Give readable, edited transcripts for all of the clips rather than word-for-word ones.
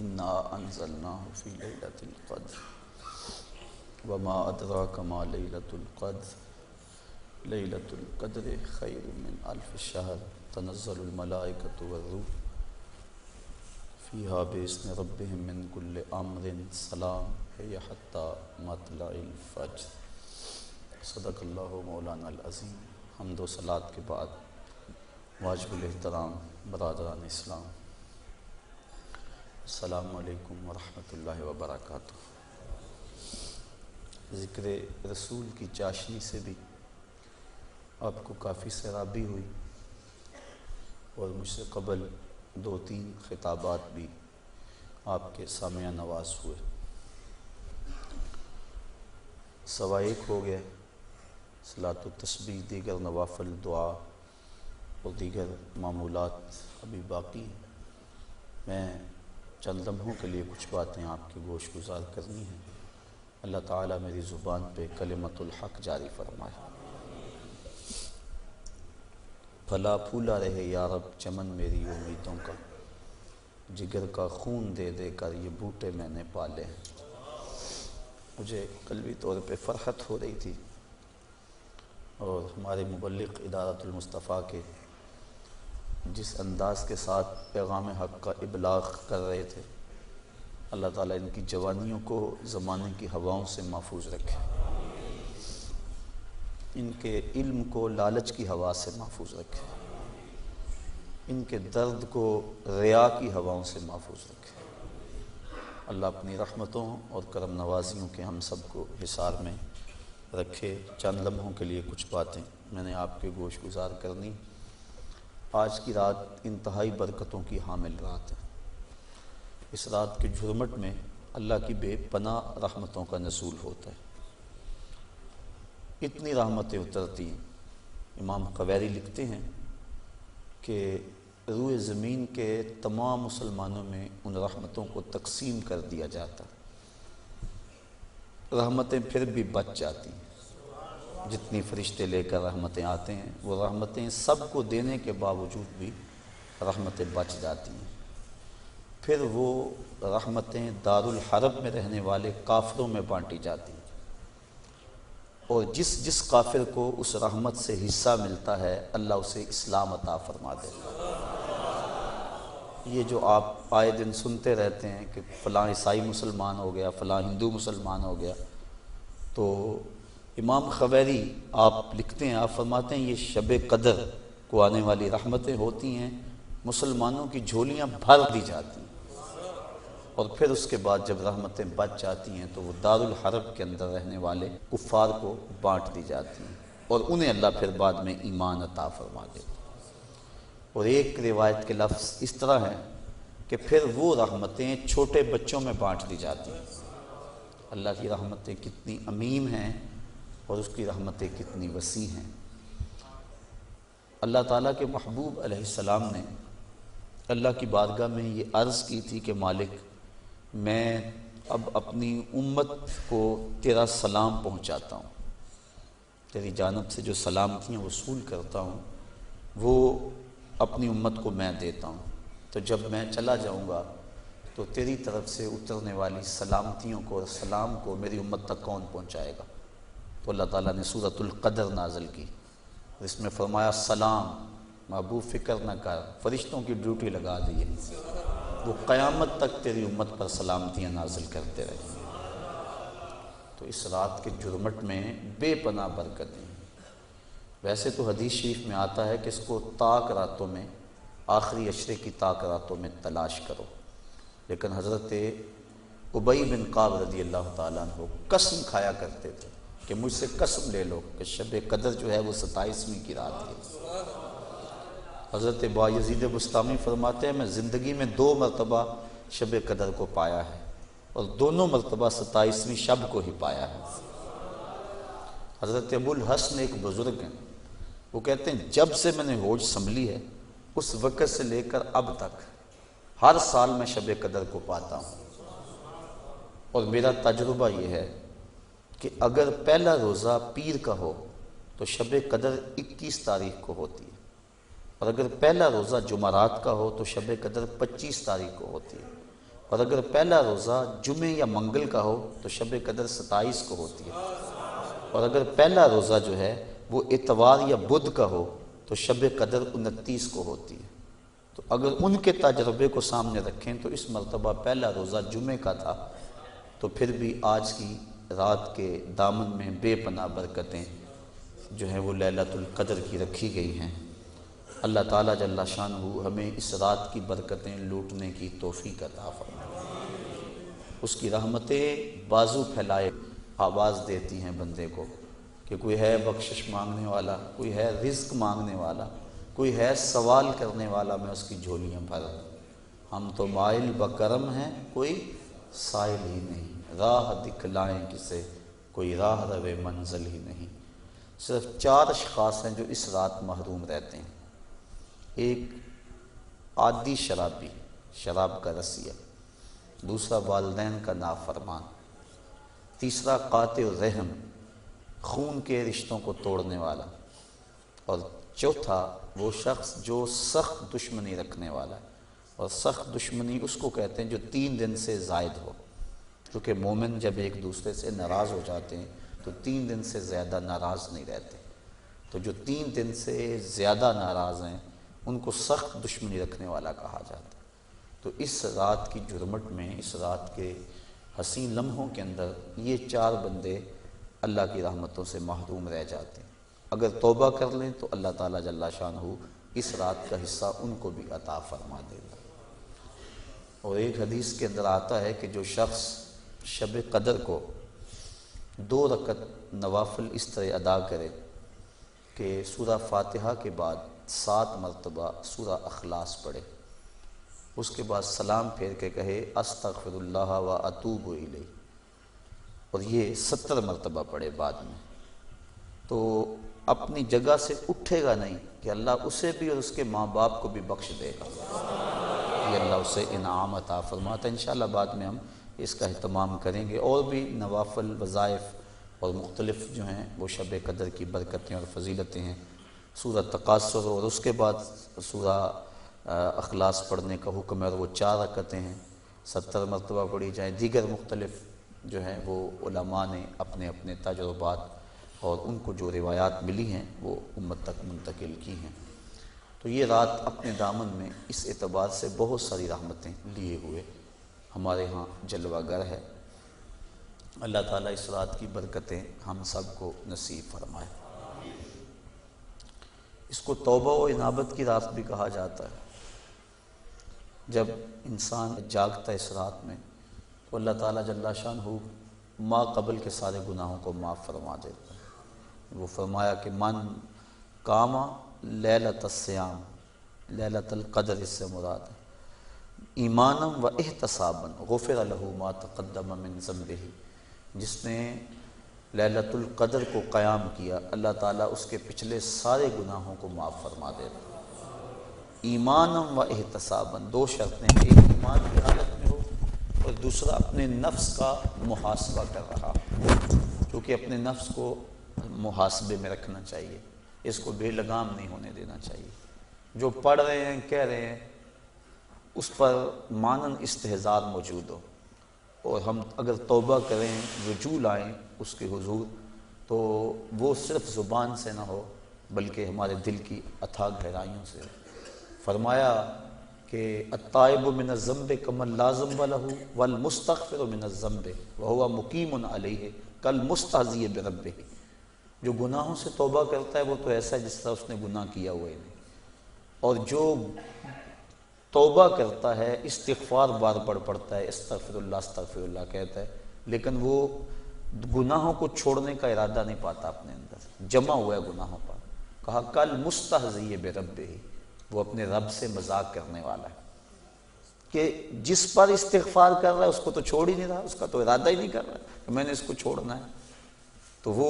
انا انزلناه فی لیلۃ القدر وما ادراک ما لیلۃ القدر لیلۃ القدر خیر من الف شہر تنزل الملائکۃ والروح فیہا بإذن ربہم من کل امر سلام ہی حتی مطلع الفجر۔ صدق اللہ مولانا العظیم۔ حمد و صلات کے بعد واجب الاحترام برادران اسلام، السلام علیکم ورحمۃ اللہ وبرکاتہ۔ ذکر رسول کی چاشنی سے بھی آپ کو کافی سیرابی ہوئی اور مجھ سے قبل 2-3 خطابات بھی آپ کے سامعہ نواز ہوئے۔ 1:15 ہو گئے، صلاۃ و تسبیح، دیگر نوافل، دعا اور دیگر معمولات ابھی باقی ہیں۔ میں چند لمحوں کے لیے کچھ باتیں آپ کے گوش گزار کرنی ہیں۔ اللہ تعالیٰ میری زبان پہ کلمت الحق جاری فرمائے۔ پھلا پھولا رہے یا رب چمن میری امیدوں کا، جگر کا خون دے دے کر یہ بوٹے میں نے پالے ہیں۔ مجھے قلبی طور پہ فرحت ہو رہی تھی، اور ہمارے مبلغ ادارۃ المصطفیٰ کے جس انداز کے ساتھ پیغام حق کا ابلاغ کر رہے تھے، اللہ تعالیٰ ان کی جوانیوں کو زمانے کی ہواؤں سے محفوظ رکھے، ان کے علم کو لالچ کی ہوا سے محفوظ رکھے، ان کے درد کو ریا کی ہواؤں سے محفوظ رکھے۔ اللہ اپنی رحمتوں اور کرم نوازیوں کے ہم سب کو حصار میں رکھے۔ چند لمحوں کے لیے کچھ باتیں میں نے آپ کے گوش گزار کرنی۔ آج کی رات انتہائی برکتوں کی حامل رات ہے۔ اس رات کے جھرمٹ میں اللہ کی بے پناہ رحمتوں کا نزول ہوتا ہے، اتنی رحمتیں اترتی ہیں۔ امام قویری لکھتے ہیں کہ روئے زمین کے تمام مسلمانوں میں ان رحمتوں کو تقسیم کر دیا جاتا، رحمتیں پھر بھی بچ جاتی ہیں۔ جتنی فرشتے لے کر رحمتیں آتے ہیں، وہ رحمتیں سب کو دینے کے باوجود بھی رحمتیں بچ جاتی ہیں۔ پھر وہ رحمتیں دارالحرب میں رہنے والے کافروں میں بانٹی جاتی ہیں، اور جس کافر کو اس رحمت سے حصہ ملتا ہے، اللہ اسے اسلام عطا فرما دیتا ہے۔ یہ جو آپ آئے دن سنتے رہتے ہیں کہ فلاں عیسائی مسلمان ہو گیا، فلاں ہندو مسلمان ہو گیا، تو امام قویری آپ لکھتے ہیں، آپ فرماتے ہیں یہ شب قدر کو آنے والی رحمتیں ہوتی ہیں، مسلمانوں کی جھولیاں بھر دی جاتی ہیں، اور پھر اس کے بعد جب رحمتیں بچ جاتی ہیں تو وہ دارالحرب کے اندر رہنے والے کفار کو بانٹ دی جاتی ہیں، اور انہیں اللہ پھر بعد میں ایمان عطا فرما دیتا ہے۔ اور ایک روایت کے لفظ اس طرح ہیں کہ پھر وہ رحمتیں چھوٹے بچوں میں بانٹ دی جاتی ہیں۔ اللہ کی رحمتیں کتنی عمیم ہیں اور اس کی رحمتیں کتنی وسیع ہیں۔ اللہ تعالیٰ کے محبوب علیہ السلام نے اللہ کی بارگاہ میں یہ عرض کی تھی کہ مالک، میں اب اپنی امت کو تیرا سلام پہنچاتا ہوں، تیری جانب سے جو سلامتیاں وصول کرتا ہوں وہ اپنی امت کو میں دیتا ہوں، تو جب میں چلا جاؤں گا تو تیری طرف سے اترنے والی سلامتیوں کو اور سلام کو میری امت تک کون پہنچائے گا؟ تو اللہ تعالیٰ نے سورۃ القدر نازل کی، اس میں فرمایا سلام محبوب فکر نہ کر، فرشتوں کی ڈیوٹی لگا دی ہے، وہ قیامت تک تیری امت پر سلامتیاں نازل کرتے رہے۔ تو اس رات کے جرمٹ میں بے پناہ برکتیں۔ ویسے تو حدیث شریف میں آتا ہے کہ اس کو طاق راتوں میں، آخری عشرے کی طاق راتوں میں تلاش کرو، لیکن حضرت ابی بن کعب رضی اللہ تعالیٰ عنہ قسم کھایا کرتے تھے کہ مجھ سے قسم لے لو کہ شب قدر جو ہے وہ 27ویں کی رات ہے۔ حضرت بایزید بسطامی فرماتے ہیں میں زندگی میں 2 مرتبہ شب قدر کو پایا ہے، اور دونوں مرتبہ 27ویں شب کو ہی پایا ہے۔ حضرت ابو الحسن ایک بزرگ ہیں، وہ کہتے ہیں جب سے میں نے ہوش سنبھلی ہے اس وقت سے لے کر اب تک ہر سال میں شب قدر کو پاتا ہوں، اور میرا تجربہ یہ ہے کہ اگر پہلا روزہ پیر کا ہو تو شب قدر 21 تاریخ کو ہوتی ہے، اور اگر پہلا روزہ جمعرات کا ہو تو شب قدر 25 تاریخ کو ہوتی ہے، اور اگر پہلا روزہ جمعے یا منگل کا ہو تو شب قدر 27 کو ہوتی ہے، اور اگر پہلا روزہ جو ہے وہ اتوار یا بدھ کا ہو تو شب قدر 29 کو ہوتی ہے۔ تو اگر ان کے تجربے کو سامنے رکھیں تو اس مرتبہ پہلا روزہ جمعے کا تھا، تو پھر بھی آج کی رات کے دامن میں بے پناہ برکتیں جو ہیں وہ لیلۃ القدر کی رکھی گئی ہیں۔ اللہ تعالیٰ جل شانہ ہمیں اس رات کی برکتیں لوٹنے کی توفیق عطا فرمائے۔ اس کی رحمتیں بازو پھیلائے آواز دیتی ہیں بندے کو کہ کوئی ہے بخشش مانگنے والا، کوئی ہے رزق مانگنے والا، کوئی ہے سوال کرنے والا، میں اس کی جھولیاں بھر دوں۔ ہم تو مائل بکرم ہیں، کوئی سائل ہی نہیں، راہ دکھلائیں کسے، کوئی راہ روے منزل ہی نہیں۔ صرف 4 اشخاص ہیں جو اس رات محروم رہتے ہیں۔ ایک عادی شرابی، شراب کا رسیہ، دوسرا والدین کا نافرمان، تیسرا قاطع الرحم، خون کے رشتوں کو توڑنے والا، اور چوتھا وہ شخص جو سخت دشمنی رکھنے والا ہے۔ اور سخت دشمنی اس کو کہتے ہیں جو 3 دن سے زائد ہو، کیونکہ مومن جب ایک دوسرے سے ناراض ہو جاتے ہیں تو 3 دن سے زیادہ ناراض نہیں رہتے۔ تو جو 3 دن سے زیادہ ناراض ہیں ان کو سخت دشمنی رکھنے والا کہا جاتا ہے۔ تو اس رات کی جرمٹ میں، اس رات کے حسین لمحوں کے اندر یہ 4 بندے اللہ کی رحمتوں سے محروم رہ جاتے ہیں۔ اگر توبہ کر لیں تو اللہ تعالیٰ جل شانہ اس رات کا حصہ ان کو بھی عطا فرما دے گا۔ اور ایک حدیث کے اندر آتا ہے کہ جو شخص شب قدر کو 2 رکعت نوافل اس طرح ادا کرے کہ سورہ فاتحہ کے بعد 7 مرتبہ سورہ اخلاص پڑھے، اس کے بعد سلام پھیر کے کہے استغفر اللہ و اتوب الیہ، اور یہ 70 مرتبہ پڑھے بعد میں، تو اپنی جگہ سے اٹھے گا نہیں کہ اللہ اسے بھی اور اس کے ماں باپ کو بھی بخش دے گا، یہ اللہ اسے انعام عطا فرماتا ہے۔ انشاءاللہ بعد میں ہم اس کا اہتمام کریں گے، اور بھی نوافل وظائف اور مختلف جو ہیں وہ شب قدر کی برکتیں اور فضیلتیں ہیں۔ سورہ تکاثر اور اس کے بعد سورہ اخلاص پڑھنے کا حکم ہے، اور وہ 4 رکعتیں ہیں، 70 مرتبہ پڑھی جائیں۔ دیگر مختلف جو ہیں وہ علماء نے اپنے اپنے تجربات اور ان کو جو روایات ملی ہیں وہ امت تک منتقل کی ہیں۔ تو یہ رات اپنے دامن میں اس اعتبار سے بہت ساری رحمتیں لیے ہوئے ہمارے ہاں جلوہ گر ہے۔ اللہ تعالیٰ اس رات کی برکتیں ہم سب کو نصیب فرمائے۔ اس کو توبہ و انابت کی رات بھی کہا جاتا ہے۔ جب انسان جاگتا ہے اس رات میں تو اللہ تعالیٰ جل شانہ ما قبل کے سارے گناہوں کو معاف فرما دیتا ہے۔ وہ فرمایا کہ من قاما لیلۃ الصیام، لیلۃ القدر اس سے مراد ہے، ایمانا و احتسابا غفر لہ ما تقدم من ذنبہ، جس نے لیلۃ القدر کو قیام کیا اللہ تعالیٰ اس کے پچھلے سارے گناہوں کو معاف فرما دیتا۔ ایمانا و احتسابا، 2 شرطیں، ایک ایمان کی حالت میں ہو اور دوسرا اپنے نفس کا محاسبہ کر رہا، کیونکہ اپنے نفس کو محاسبے میں رکھنا چاہیے، اس کو بے لگام نہیں ہونے دینا چاہیے۔ جو پڑھ رہے ہیں کہہ رہے ہیں اس پر مانن استحضار موجود ہو، اور ہم اگر توبہ کریں، رجوع لائیں اس کے حضور، تو وہ صرف زبان سے نہ ہو بلکہ ہمارے دل کی اتھاہ گہرائیوں سے۔ فرمایا کہ التائب من الذنب کمن لا ذنب لہ والمستغفر من الذنب وہو مقیم علیہ کالمستہزئ بربہ، جو گناہوں سے توبہ کرتا ہے وہ تو ایسا ہے جس طرح اس نے گناہ کیا ہوا ہی نہیں، اور جو توبہ کرتا ہے استغفار بار بار پڑھتا ہے، استغفر اللہ کہتا ہے، لیکن وہ گناہوں کو چھوڑنے کا ارادہ نہیں پاتا اپنے اندر، جمع ہوا ہے گناہوں پر۔ کہا کل مستہزئ بربہ، وہ اپنے رب سے مذاق کرنے والا ہے کہ جس پر استغفار کر رہا ہے اس کو تو چھوڑ ہی نہیں رہا، اس کا تو ارادہ ہی نہیں کر رہا کہ میں نے اس کو چھوڑنا ہے، تو وہ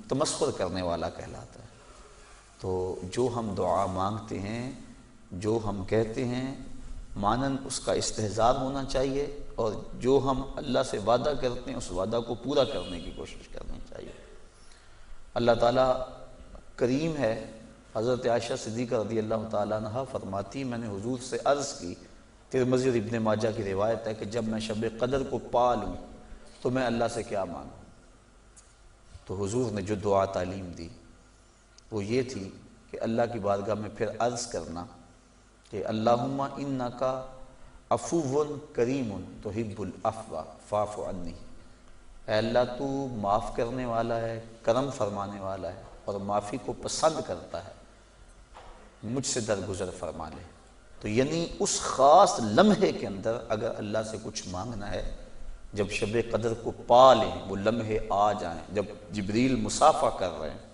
تمسخر کرنے والا کہلاتا ہے۔ تو جو ہم دعا مانگتے ہیں، جو ہم کہتے ہیں، مانن اس کا استحضار ہونا چاہیے، اور جو ہم اللہ سے وعدہ کرتے ہیں اس وعدہ کو پورا کرنے کی کوشش کرنی چاہیے۔ اللہ تعالیٰ کریم ہے۔ حضرت عائشہ صدیقہ رضی اللہ تعالیٰ عنہا فرماتی، میں نے حضور سے عرض کی ترمذی اور ابن ماجہ کی روایت ہے کہ جب میں شب قدر کو پا لوں تو میں اللہ سے کیا مانگوں؟ تو حضور نے جو دعا تعلیم دی وہ یہ تھی کہ اللہ کی بارگاہ میں پھر عرض کرنا کہ اللہم انکا عفو کریم تحب العفو فاعف عنی، اے اللہ تو معاف کرنے والا ہے، کرم فرمانے والا ہے اور معافی کو پسند کرتا ہے، مجھ سے درگزر فرما لے۔ تو یعنی اس خاص لمحے کے اندر اگر اللہ سے کچھ مانگنا ہے، جب شب قدر کو پا لیں، وہ لمحے آ جائیں، جب جبریل مصافحہ کر رہے ہیں،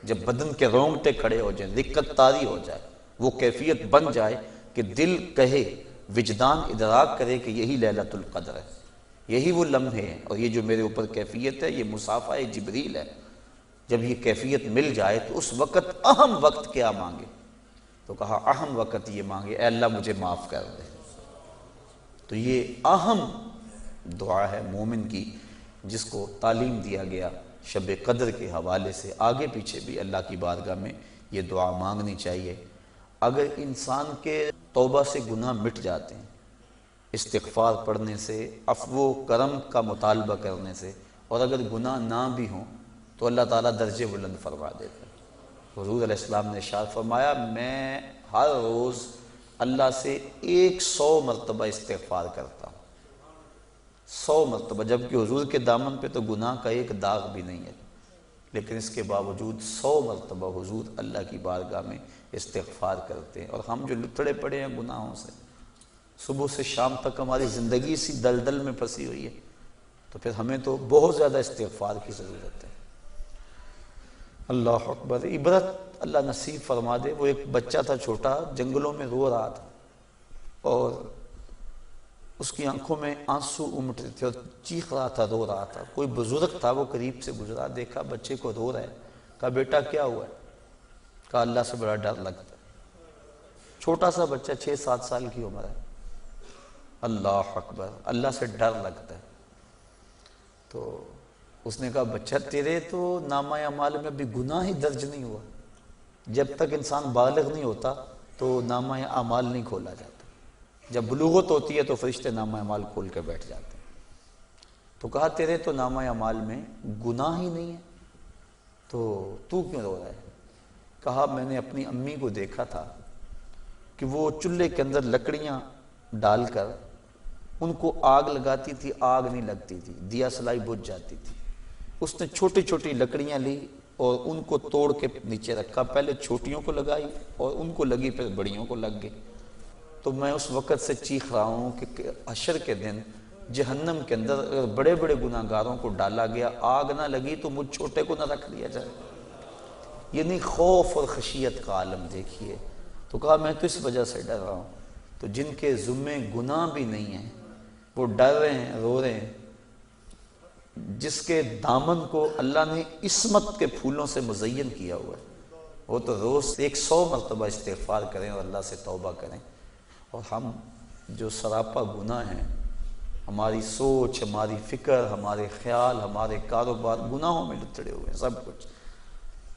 جب بدن کے رونگٹے کھڑے ہو جائیں، رقت طاری ہو جائے، وہ کیفیت بن جائے کہ دل کہے، وجدان ادراک کرے کہ یہی لیلۃ القدر ہے، یہی وہ لمحے ہیں، اور یہ جو میرے اوپر کیفیت ہے یہ مصافحہ جبریل ہے۔ جب یہ کیفیت مل جائے تو اس وقت اہم وقت کیا مانگے؟ تو کہا اہم وقت یہ مانگے اے اللہ مجھے معاف کر دے۔ تو یہ اہم دعا ہے مومن کی، جس کو تعلیم دیا گیا شب قدر کے حوالے سے۔ آگے پیچھے بھی اللہ کی بارگاہ میں یہ دعا مانگنی چاہیے۔ اگر انسان کے توبہ سے گناہ مٹ جاتے ہیں، استغفار پڑھنے سے، عفو و کرم کا مطالبہ کرنے سے، اور اگر گناہ نہ بھی ہوں تو اللہ تعالیٰ درجے بلند فرما دیتا ہے۔ حضور علیہ السلام نے ارشاد فرمایا میں ہر روز اللہ سے 100 مرتبہ استغفار کرتا ہوں، 100 مرتبہ، جبکہ حضور کے دامن پہ تو گناہ کا ایک داغ بھی نہیں ہے، لیکن اس کے باوجود 100 مرتبہ حضور اللہ کی بارگاہ میں استغفار کرتے ہیں۔ اور ہم جو لتڑے پڑے ہیں گناہوں سے، صبح سے شام تک ہماری زندگی اسی دلدل میں پھنسی ہوئی ہے، تو پھر ہمیں تو بہت زیادہ استغفار کی ضرورت ہے۔ اللہ اکبر، عبرت اللہ نصیب فرما دے۔ وہ ایک بچہ تھا چھوٹا، جنگلوں میں رو رہا تھا، اور اس کی آنکھوں میں آنسو امٹ رہے تھے اور چیخ رہا تھا، رو رہا تھا۔ کوئی بزرگ تھا، وہ قریب سے گزرا، دیکھا بچے کو رو رہا ہے، کہا بیٹا کیا ہوا ہے؟ کہا اللہ سے بڑا ڈر لگتا ہے۔ چھوٹا سا بچہ 6-7 سال کی عمر ہے۔ اللہ اکبر، اللہ سے ڈر لگتا ہے۔ تو اس نے کہا بچہ تیرے تو نامہ اعمال میں ابھی گناہ ہی درج نہیں ہوا، جب تک انسان بالغ نہیں ہوتا تو نامہ اعمال نہیں کھولا جاتا، جب بلوغت ہوتی ہے تو فرشتے نامہ اعمال کھول کے بیٹھ جاتے ہیں۔ تو کہا تیرے تو نامہ اعمال میں گناہ ہی نہیں ہے، تو کیوں رو رہا ہے؟ کہا میں نے اپنی امی کو دیکھا تھا کہ وہ چولہے کے اندر لکڑیاں ڈال کر ان کو آگ لگاتی تھی، آگ نہیں لگتی تھی، دیا سلائی بجھ جاتی تھی۔ اس نے چھوٹی چھوٹی لکڑیاں لی اور ان کو توڑ کے نیچے رکھا، پہلے چھوٹیوں کو لگائی اور ان کو لگی، پھر بڑیوں کو لگ گئی۔ تو میں اس وقت سے چیخ رہا ہوں کہ حشر کے دن جہنم کے اندر اگر بڑے بڑے گناہ گاروں کو ڈالا گیا، آگ نہ لگی تو مجھ چھوٹے کو نہ رکھ لیا جائے۔ یعنی خوف اور خشیت کا عالم دیکھیے۔ تو کہا میں تو اس وجہ سے ڈر رہا ہوں۔ تو جن کے ذمے گناہ بھی نہیں ہیں وہ ڈر رہے ہیں، رو رہے ہیں، جس کے دامن کو اللہ نے عصمت کے پھولوں سے مزین کیا ہوا ہے، وہ تو روز 100 مرتبہ استغفار کریں اور اللہ سے توبہ کریں۔ اور ہم جو سراپا گناہ ہیں، ہماری سوچ، ہماری فکر، ہمارے خیال، ہمارے کاروبار گناہوں میں لتڑے ہوئے ہیں سب کچھ۔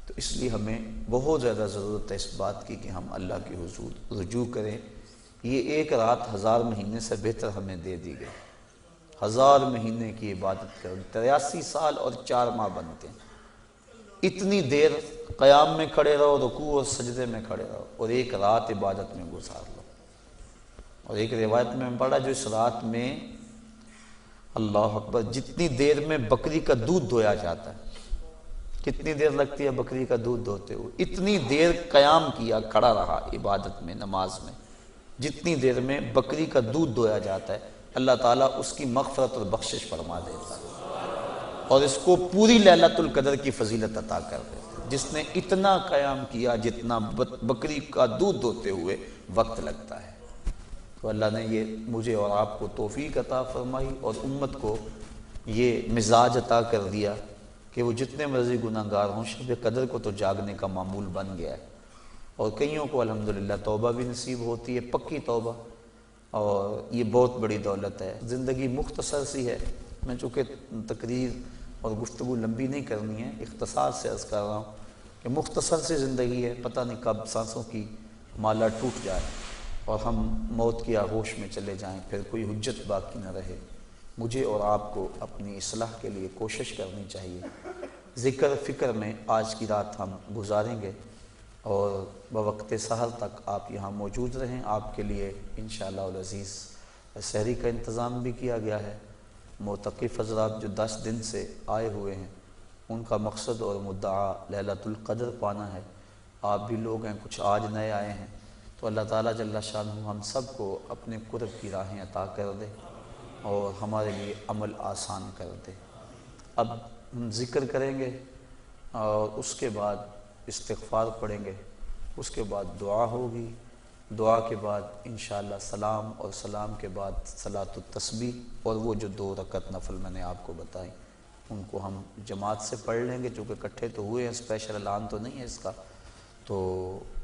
تو اس لیے ہمیں بہت زیادہ ضرورت ہے اس بات کی کہ ہم اللہ کے حضور رجوع کریں۔ یہ ایک رات 1000 مہینے سے بہتر ہمیں دے دی گئی۔ 1000 مہینے کی عبادت کریں، 83 سال اور 4 ماہ بنتے ہیں۔ اتنی دیر قیام میں کھڑے رہو، رکوع اور سجدے میں کھڑے رہو، اور ایک رات عبادت میں گزار لو۔ اور ایک روایت میں پڑھا جو اس رات میں اللہ اکبر جتنی دیر میں بکری کا دودھ دھویا جاتا ہے، کتنی دیر لگتی ہے بکری کا دودھ دھوتے ہوئے، اتنی دیر قیام کیا، کھڑا رہا عبادت میں، نماز میں، جتنی دیر میں بکری کا دودھ دھویا جاتا ہے، اللہ تعالیٰ اس کی مغفرت اور بخشش فرما دیتا ہے اور اس کو پوری لیلۃ القدر کی فضیلت عطا کر دیتا ہے، جس نے اتنا قیام کیا جتنا بکری کا دودھ دھوتے ہوئے وقت لگتا ہے۔ تو اللہ نے یہ مجھے اور آپ کو توفیق عطا فرمائی اور امت کو یہ مزاج عطا کر دیا کہ وہ جتنے مرضی گناہ گار ہوں، شب قدر کو تو جاگنے کا معمول بن گیا ہے، اور کئیوں کو الحمدللہ توبہ بھی نصیب ہوتی ہے، پکی توبہ، اور یہ بہت بڑی دولت ہے۔ زندگی مختصر سی ہے، میں چونکہ تقریر اور گفتگو لمبی نہیں کرنی ہے، اختصار سے عرض کر رہا ہوں کہ مختصر سی زندگی ہے، پتہ نہیں کب سانسوں کی مالا ٹوٹ جائے۔ اور ہم موت کی آغوش میں چلے جائیں، پھر کوئی حجت باقی نہ رہے۔ مجھے اور آپ کو اپنی اصلاح کے لیے کوشش کرنی چاہیے۔ ذکر فکر میں آج کی رات ہم گزاریں گے اور بوقت سحر تک آپ یہاں موجود رہیں۔ آپ کے لیے انشاءاللہ العزیز سحری کا انتظام بھی کیا گیا ہے۔ معتکف حضرات جو 10 دن سے آئے ہوئے ہیں، ان کا مقصد اور مدعا لیلۃ القدر پانا ہے۔ آپ بھی لوگ ہیں، کچھ آج نئے آئے ہیں، تو اللہ تعالیٰ جل شانہ ہم سب کو اپنے قرب کی راہیں عطا کر دے اور ہمارے لیے عمل آسان کر دے۔ اب ہم ذکر کریں گے اور اس کے بعد استغفار پڑھیں گے، اس کے بعد دعا ہوگی، دعا کے بعد انشاءاللہ سلام، اور سلام کے بعد صلاۃ التسبیح، اور وہ جو 2 رکعت نفل میں نے آپ کو بتائی ان کو ہم جماعت سے پڑھ لیں گے، چونکہ اکٹھے تو ہوئے ہیں، اسپیشل اعلان تو نہیں ہے اس کا۔ تو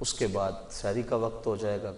اس کے بعد سحری کا وقت ہو جائے گا۔